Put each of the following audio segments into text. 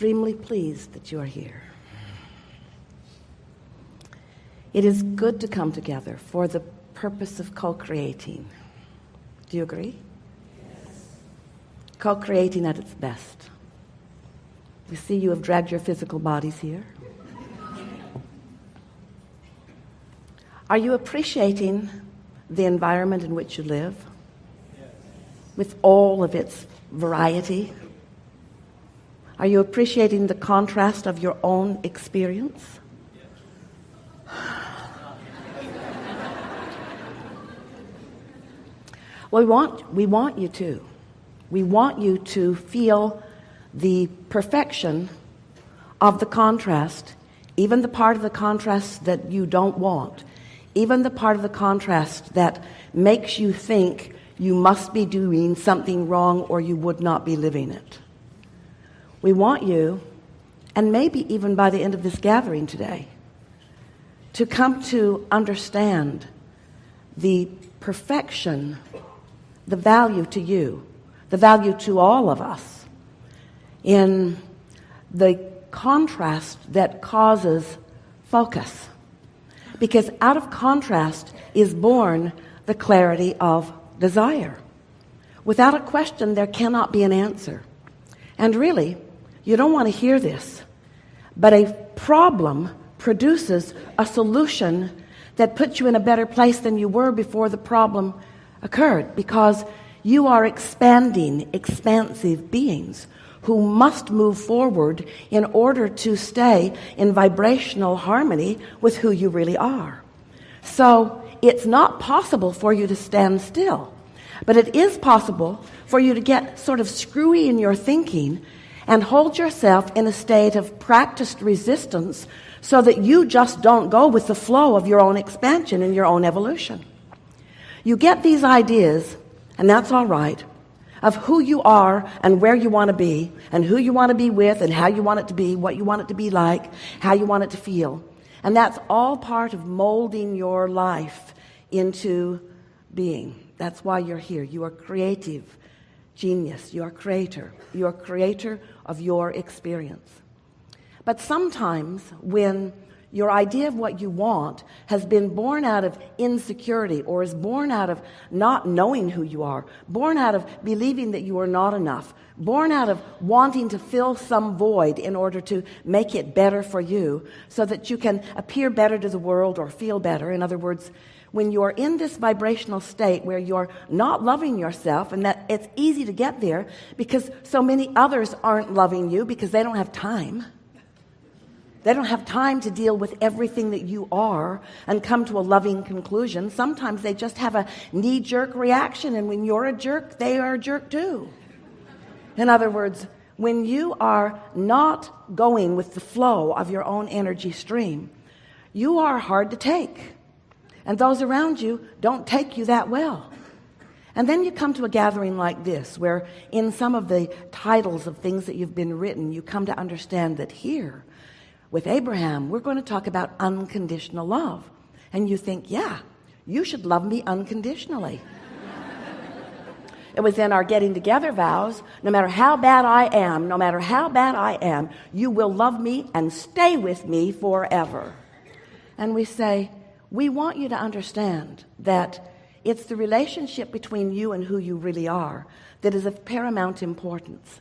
extremely pleased that you are here. It is good to come together for the purpose of co-creating. Do you agree? Yes. Co-creating at its best. You see, you have dragged your physical bodies here. Are you appreciating the environment in which you live? Yes. With all of its variety? Are you appreciating the contrast of your own experience? Well, we want you to. We want you to feel the perfection of the contrast, even the part of the contrast that you don't want, even the part of the contrast that makes you think you must be doing something wrong or you would not be living it. We want you, and maybe even by the end of this gathering today, to come to understand the perfection, the value to you, the value to all of us, in the contrast that causes focus. Because out of contrast is born the clarity of desire. Without a question, there cannot be an answer. And really, you don't want to hear this, but a problem produces a solution that puts you in a better place than you were before the problem occurred, because you are expanding, expansive beings who must move forward in order to stay in vibrational harmony with who you really are. So it's not possible for you to stand still, but it is possible for you to get sort of screwy in your thinking and hold yourself in a state of practiced resistance so that you just don't go with the flow of your own expansion and your own evolution. You get these ideas, and that's all right, of who you are and where you want to be and who you want to be with and how you want it to be, what you want it to be like, how you want it to feel. And that's all part of molding your life into being. That's why you're here. You are creative genius. You are creator. You are creator of your experience. But sometimes when your idea of what you want has been born out of insecurity, or is born out of not knowing who you are, born out of believing that you are not enough, born out of wanting to fill some void in order to make it better for you so that you can appear better to the world or feel better. In other words, when you're in this vibrational state where you're not loving yourself, and that it's easy to get there because so many others aren't loving you because they don't have time. They don't have time to deal with everything that you are and come to a loving conclusion. Sometimes they just have a knee-jerk reaction, and when you're a jerk, they are a jerk too. In other words, when you are not going with the flow of your own energy stream, you are hard to take. And those around you don't take you that well. And then you come to a gathering like this, where in some of the titles of things that you've been written, you come to understand that here, with Abraham, we're going to talk about unconditional love. And you think, yeah, you should love me unconditionally. It was in our getting together vows, no matter how bad I am, you will love me and stay with me forever. And we say, we want you to understand that it's the relationship between you and who you really are that is of paramount importance.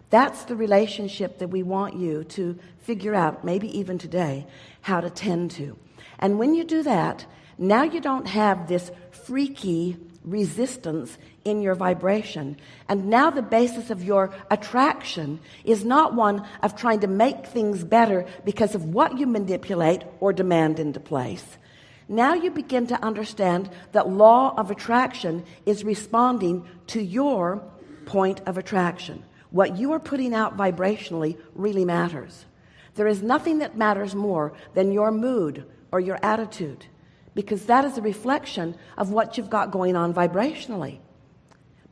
That's the relationship that we want you to figure out, maybe even today, how to tend to. And when you do that, now you don't have this freaky resistance in your vibration. And now the basis of your attraction is not one of trying to make things better because of what you manipulate or demand into place. Now you begin to understand that law of attraction is responding to your point of attraction. What you are putting out vibrationally really matters. There is nothing that matters more than your mood or your attitude, because that is a reflection of what you've got going on vibrationally.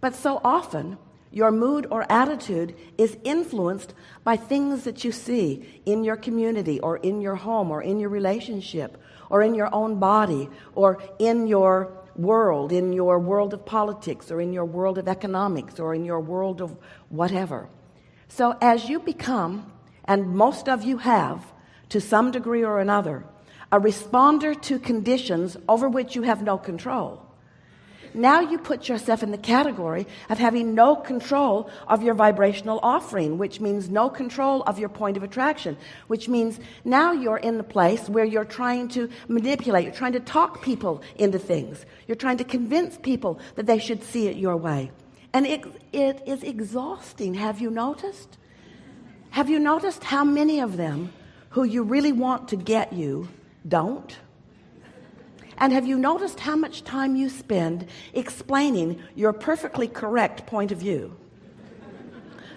But so often, your mood or attitude is influenced by things that you see in your community or in your home or in your relationship or in your own body or in your world of politics or in your world of economics or in your world of whatever. So as you become and most of you have, to some degree or another, a responder to conditions over which you have no control. Now you put yourself in the category of having no control of your vibrational offering, which means no control of your point of attraction, which means now you're in the place where you're trying to manipulate, you're trying to talk people into things, you're trying to convince people that they should see it your way. And it is exhausting. Have you noticed? Have you noticed how many of them who you really want to get you don't? And have you noticed how much time you spend explaining your perfectly correct point of view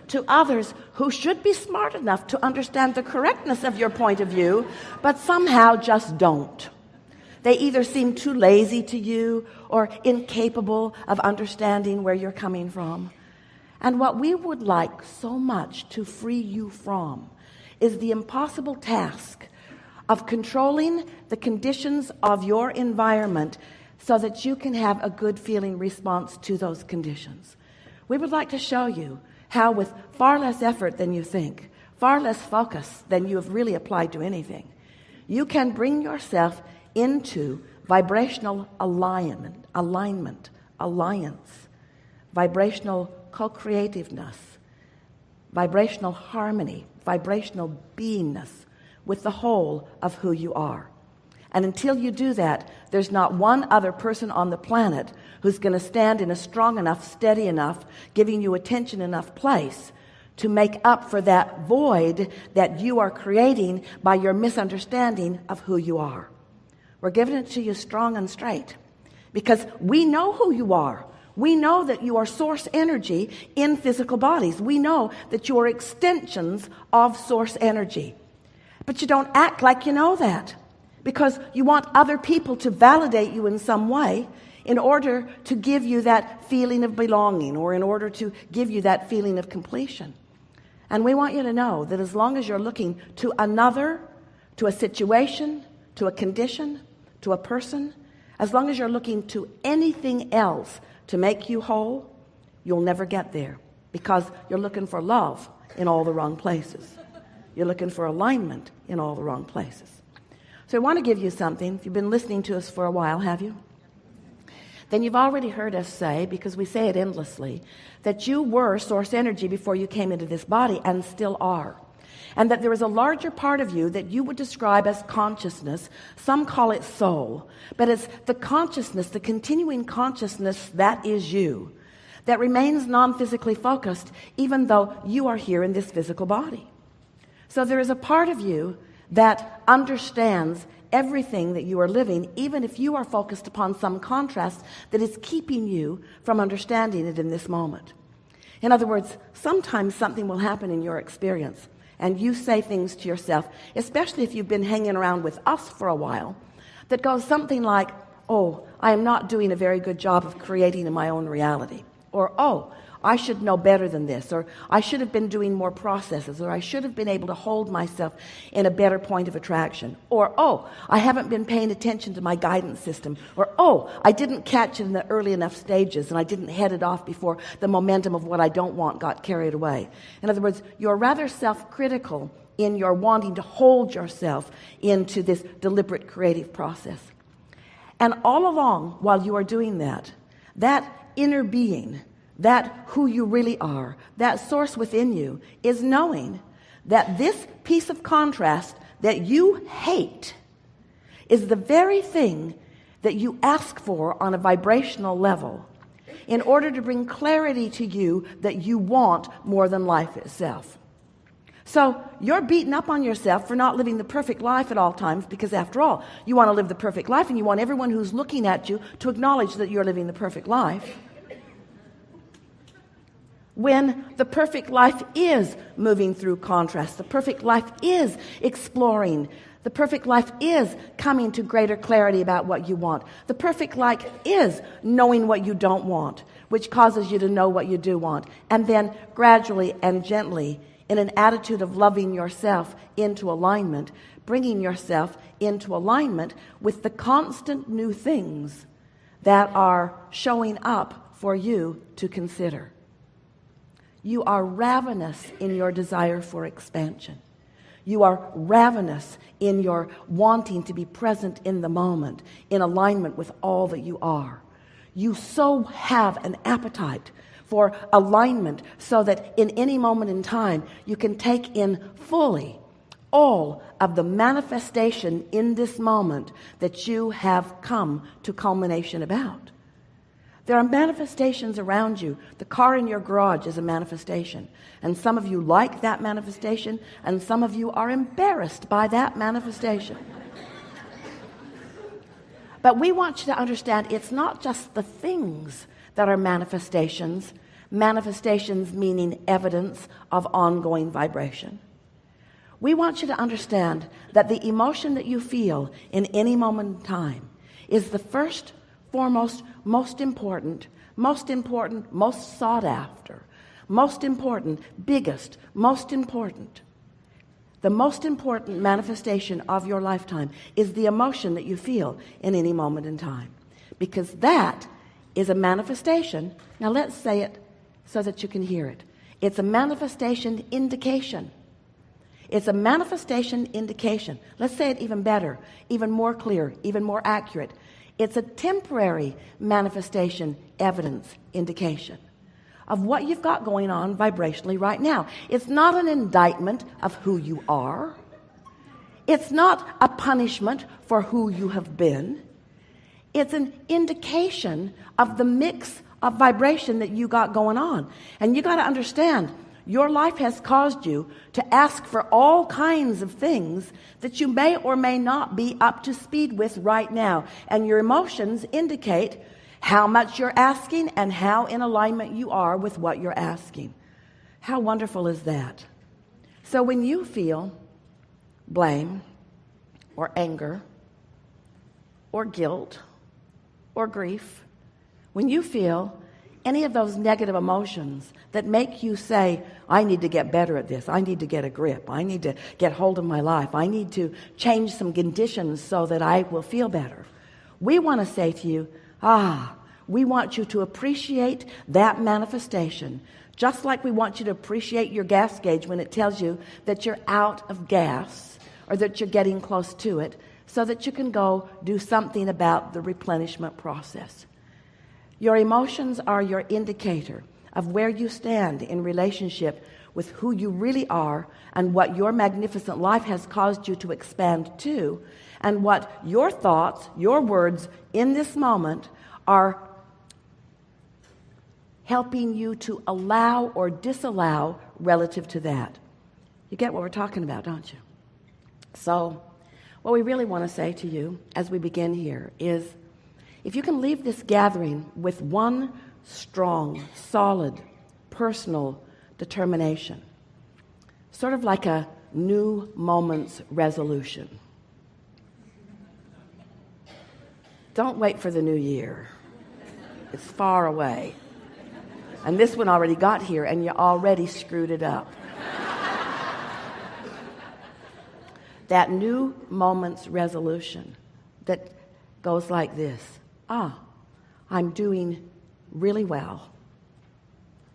to others who should be smart enough to understand the correctness of your point of view, but somehow just don't? They either seem too lazy to you or incapable of understanding where you're coming from. And what we would like so much to free you from is the impossible task of controlling the conditions of your environment so that you can have a good feeling response to those conditions. We would like to show you how, with far less effort than you think, far less focus than you have really applied to anything, you can bring yourself into vibrational alignment, alliance, vibrational co-creativeness, vibrational harmony, vibrational beingness with the whole of who you are. And until you do that, there's not one other person on the planet who's going to stand in a strong enough, steady enough, giving you attention enough place to make up for that void that you are creating by your misunderstanding of who you are. We're giving it to you strong and straight because we know who you are. We know that you are source energy in physical bodies. We know that you are extensions of source energy. But you don't act like you know that because you want other people to validate you in some way in order to give you that feeling of belonging or in order to give you that feeling of completion. And we want you to know that as long as you're looking to another, to a situation, to a condition, to a person, as long as you're looking to anything else to make you whole, you'll never get there because you're looking for love in all the wrong places. You're looking for alignment in all the wrong places. So I want to give you something. If you've been listening to us for a while, have you? Then you've already heard us say, because we say it endlessly, that you were source energy before you came into this body and still are. And that there is a larger part of you that you would describe as consciousness. Some call it soul. But it's the consciousness, the continuing consciousness that is you, that remains non-physically focused even though you are here in this physical body. So there is a part of you that understands everything that you are living, even if you are focused upon some contrast that is keeping you from understanding it in this moment. In other words, sometimes something will happen in your experience and you say things to yourself, especially if you've been hanging around with us for a while, that goes something like, oh, I am not doing a very good job of creating my own reality. Or, oh, I should know better than this, or I should have been doing more processes, or I should have been able to hold myself in a better point of attraction, or, oh, I haven't been paying attention to my guidance system, or, oh, I didn't catch it in the early enough stages and I didn't head it off before the momentum of what I don't want got carried away. In other words, you're rather self-critical in your wanting to hold yourself into this deliberate creative process. And all along while you are doing that, that inner being, that who you really are, that source within you, is knowing that this piece of contrast that you hate is the very thing that you ask for on a vibrational level in order to bring clarity to you that you want more than life itself. So you're beating up on yourself for not living the perfect life at all times because, after all, you want to live the perfect life and you want everyone who's looking at you to acknowledge that you're living the perfect life. When the perfect life is moving through contrast, the perfect life is exploring, the perfect life is coming to greater clarity about what you want. The perfect life is knowing what you don't want, which causes you to know what you do want. And then gradually and gently, in an attitude of loving yourself into alignment, bringing yourself into alignment with the constant new things that are showing up for you to consider. You are ravenous in your desire for expansion. You are ravenous in your wanting to be present in the moment, in alignment with all that you are. You so have an appetite for alignment so that in any moment in time you can take in fully all of the manifestation in this moment that you have come to culmination about. There are manifestations around you. The car in your garage is a manifestation. And some of you like that manifestation, and some of you are embarrassed by that manifestation. But we want you to understand it's not just the things that are manifestations. Manifestations meaning evidence of ongoing vibration. We want you to understand that the emotion that you feel in any moment in time is the first, foremost, most important, most sought after, most important, biggest, most important. The most important manifestation of your lifetime is the emotion that you feel in any moment in time, because that is a manifestation. Now let's say it so that you can hear it. It's a manifestation indication. It's a manifestation indication. Let's say it even better, even more clear, even more accurate. It's a temporary manifestation evidence indication of what you've got going on vibrationally right now. It's not an indictment of who you are. It's not a punishment for who you have been. It's an indication of the mix of vibration that you got going on. And you got to understand, your life has caused you to ask for all kinds of things that you may or may not be up to speed with right now. And your emotions indicate how much you're asking and how in alignment you are with what you're asking. How wonderful is that? So when you feel blame or anger or guilt or grief, when you feel any of those negative emotions that make you say, I need to get better at this, I need to get a grip, I need to get hold of my life, I need to change some conditions so that I will feel better, we want to say to you, we want you to appreciate that manifestation, just like we want you to appreciate your gas gauge when it tells you that you're out of gas or that you're getting close to it, so that you can go do something about the replenishment process. Your emotions are your indicator of where you stand in relationship with who you really are and what your magnificent life has caused you to expand to, and what your thoughts, your words in this moment are helping you to allow or disallow relative to that. You get what we're talking about, don't you? So what we really want to say to you as we begin here is, if you can leave this gathering with one strong, solid, personal determination, sort of like a new moment's resolution. Don't wait for the new year. It's far away. And this one already got here and you already screwed it up. That new moment's resolution that goes like this. I'm doing really well.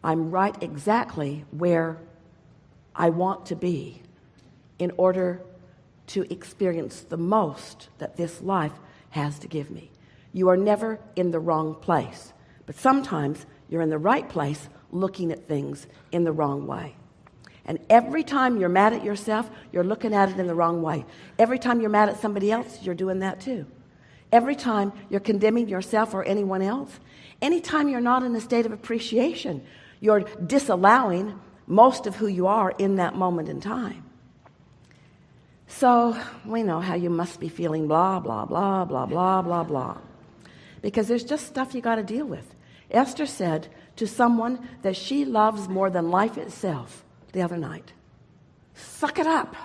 I'm right exactly where I want to be in order to experience the most that this life has to give me. You are never in the wrong place, but sometimes you're in the right place looking at things in the wrong way. And every time you're mad at yourself, you're looking at it in the wrong way. Every time you're mad at somebody else, you're doing that too. Every time you're condemning yourself or anyone else, anytime you're not in a state of appreciation, you're disallowing most of who you are in that moment in time. So we know how you must be feeling blah, blah, blah, blah, blah, blah, blah. Because there's just stuff you got to deal with. Esther said to someone that she loves more than life itself the other night, suck it up.